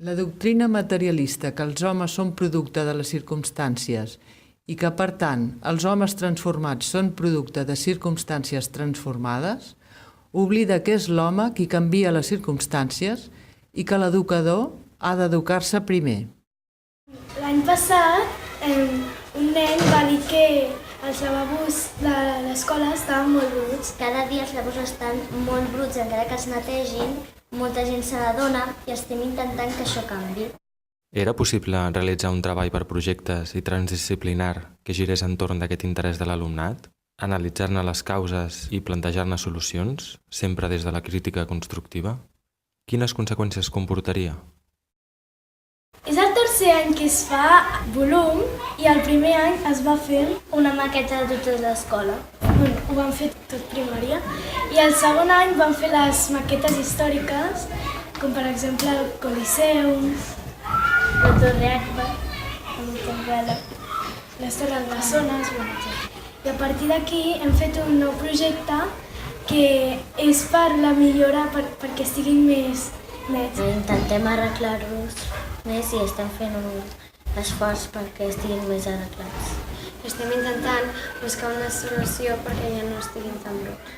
La doctrina materialista que els homes són producte de les circumstàncies i que, per tant, els homes transformats són producte de circumstàncies transformades, oblida que és l'home qui canvia les circumstàncies i que l'educador ha d'educar-se primer. L'any passat, un nen va dir que els lavabos de l'escola estaven molt bruts. Cada dia els lavabos estan molt bruts, encara que els netegin, molta gent se n'adona i estem intentant que això canvi. Era possible realitzar un treball per projectes i transdisciplinar que girés entorn d'aquest interès de l'alumnat? Analitzar-ne les causes i plantejar-ne solucions, sempre des de la crítica constructiva? Quines conseqüències comportaria? És el tercer any que es fa volum i el primer any es va fer Una maqueta de tota l'escola. ho van fer tot primària, i el segon any van fer les maquetes històriques, com per exemple el Coliseum, La Torre Agba, les Torres Bessones, etc. I a partir d'aquí hem fet un nou projecte que és per la millora, perquè estiguin més nets. Intentem arreglar-los més i estem fent un esforç perquè estiguin més arreglats. Estem intentant buscar una solució perquè ja no estiguin tan bruts.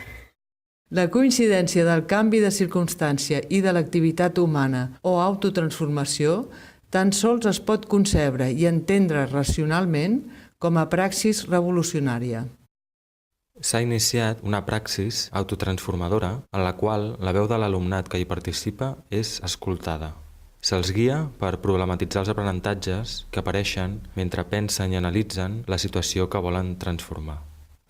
La coincidència del canvi de circumstància i de l'activitat humana o autotransformació tan sols es pot concebre i entendre racionalment com a praxis revolucionària. S'ha iniciat una praxis autotransformadora en la qual la veu de l'alumnat que hi participa és escoltada. Se'ls guia per problematitzar els aprenentatges que apareixen mentre pensen i analitzen la situació que volen transformar.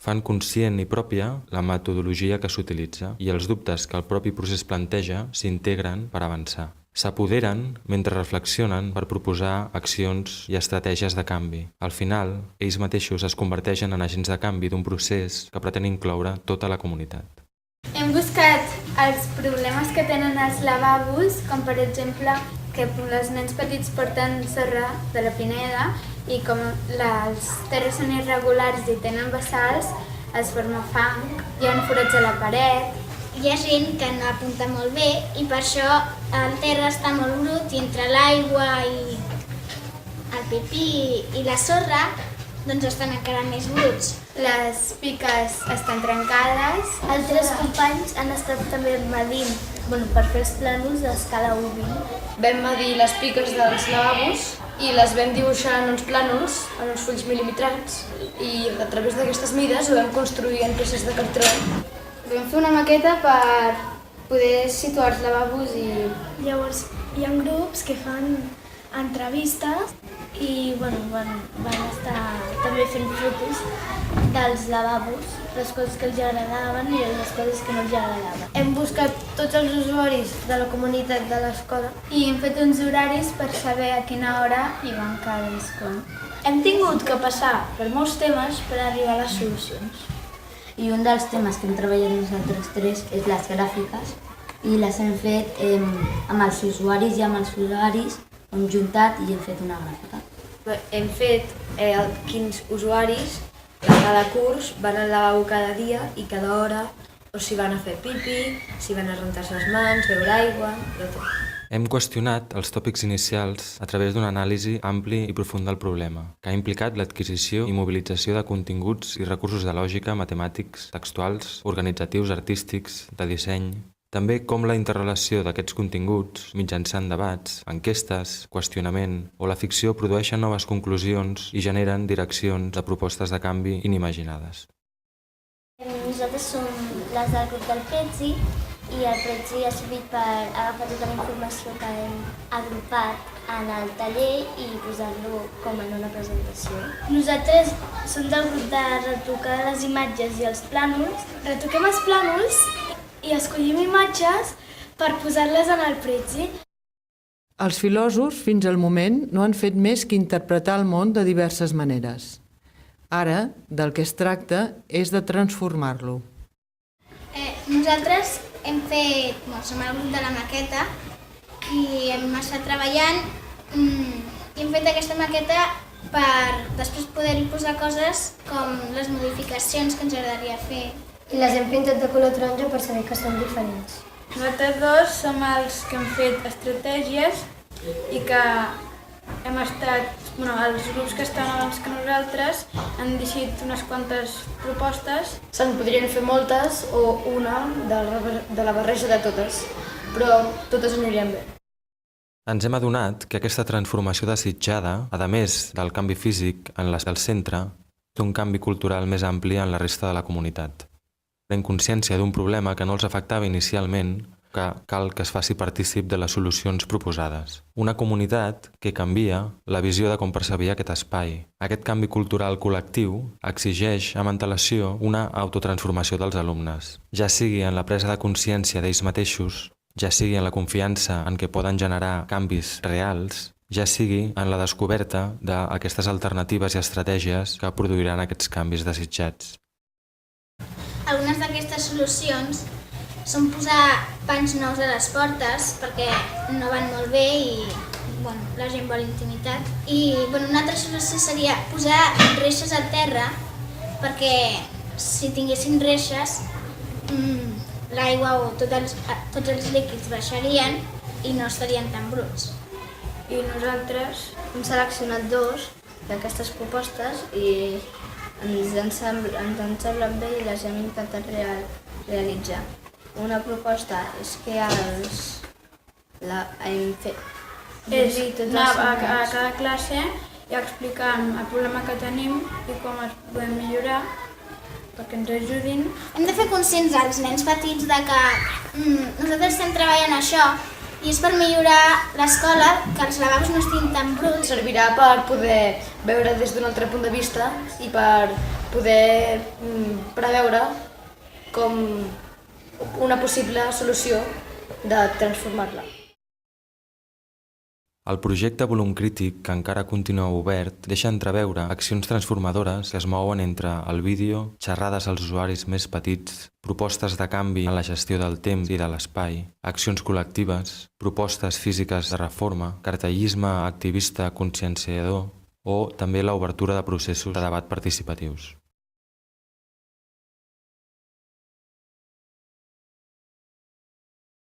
Fan conscient i pròpia la metodologia que s'utilitza i els dubtes que el propi procés planteja s'integren per avançar. S'apoderen mentre reflexionen per proposar accions i estratègies de canvi. Al final, ells mateixos es converteixen en agents de canvi d'un procés que pretén incloure tota la comunitat. Hem buscat els problemes que tenen els lavabos, com per exemple que els nens petits porten sorra de la Pineda i com les terres són irregulars i tenen bassals, es forma fang, hi ha forats a la paret. Hi ha gent que no apunta molt bé i per això el terra està molt brut i entre l'aigua i el pipí i la sorra doncs estan encara més bruts. Les piques estan trencades. Altres companys han estat també medint per fer els plànols d'escala 1:20. Vam medir les piques dels lavabos i les vam dibuixar en uns plànols, en uns fulls mil·limetrats, i a través d'aquestes mides ho vam construir en peces de cartró. Vam fer una maqueta per poder situar els lavabos i... Llavors, hi ha grups que fan entrevistes i van estar també fent fotos dels lavabos, les coses que els agradaven i les coses que no els agradaven. Hem buscat tots els usuaris de la comunitat de l'escola I hem fet uns horaris per saber a quina hora hi van cadascun. Hem tingut que passar per molts temes per arribar a les solucions. I un dels temes que hem treballat nosaltres tres és les gràfiques i les hem fet amb els usuaris i amb els usuaris, hem juntat i hem fet una gràfica. Hem fet quins usuaris a cada curs van al lavabo cada dia i cada hora, o si van a fer pipi, si van a rentar-se les mans, beure aigua, tot. Hem qüestionat els tòpics inicials a través d'una anàlisi ampli i profund del problema, que ha implicat l'adquisició i mobilització de continguts i recursos de lògica, matemàtics, textuals, organitzatius, artístics, de disseny. També com la interrelació d'aquests continguts, mitjançant debats, enquestes, qüestionament o la ficció produeixen noves conclusions i generen direccions a propostes de canvi inimaginades. Nosaltres som les del grup del Prezi i el Prezi ha servit per agafar tota la informació que hem agrupat en el taller i posar-lo com en una presentació. Nosaltres som del grup de retocar les imatges i els plànols. Retoquem els plànols i escollim imatges per posar-les en el Prezi. Els filòsofs, fins al moment, no han fet més que interpretar el món de diverses maneres. Ara, del que es tracta és de transformar-lo. Nosaltres som el grup de la maqueta i hem estat treballant i hem fet aquesta maqueta per després poder-hi posar coses com les modificacions que ens agradaria fer. I les hem pintat de color taronja per saber que són diferents. Nosaltres dos som els que hem fet estratègies i que hem estat, els grups que estaven abans que nosaltres han decidit unes quantes propostes. Se'n podrien fer moltes o una de la barreja de totes, però totes anirien bé. Ens hem adonat que aquesta transformació desitjada, a més del canvi físic en del centre, té un canvi cultural més ampli en la resta de la comunitat. Pren consciència d'un problema que no els afectava inicialment, que cal que es faci partícip de les solucions proposades. Una comunitat que canvia la visió de com percebia aquest espai. Aquest canvi cultural col·lectiu exigeix amb antelació una autotransformació dels alumnes, ja sigui en la presa de consciència d'ells mateixos, ja sigui en la confiança en què poden generar canvis reals, ja sigui en la descoberta d'aquestes alternatives i estratègies que produiran aquests canvis desitjats. Algunes d'aquestes solucions són posar panys nous a les portes perquè no van molt bé i la gent vol intimitat. I una altra solució seria posar reixes al terra perquè si tinguessin reixes l'aigua o tots els líquids baixarien i no estarien tan bruts. I nosaltres hem seleccionat 2 d'aquestes propostes i ens han semblat bé i les hem intentat realitzar. Una proposta és que hem fet anar a cada classe i explicar el problema que tenim i com es podem millorar perquè ens ajudin. Hem de fer conscients als nens petits de que nosaltres estem treballant això i és per millorar l'escola, que els lavabos no estiguin tan bruts. Servirà per poder veure des d'un altre punt de vista i per poder preveure com una possible solució de transformar-la. El projecte Volum Crític, que encara continua obert, deixa entreveure accions transformadores que es mouen entre el vídeo, xerrades als usuaris més petits, propostes de canvi en la gestió del temps i de l'espai, accions col·lectives, propostes físiques de reforma, cartellisme activista conscienciador o també l'obertura de processos de debat participatius.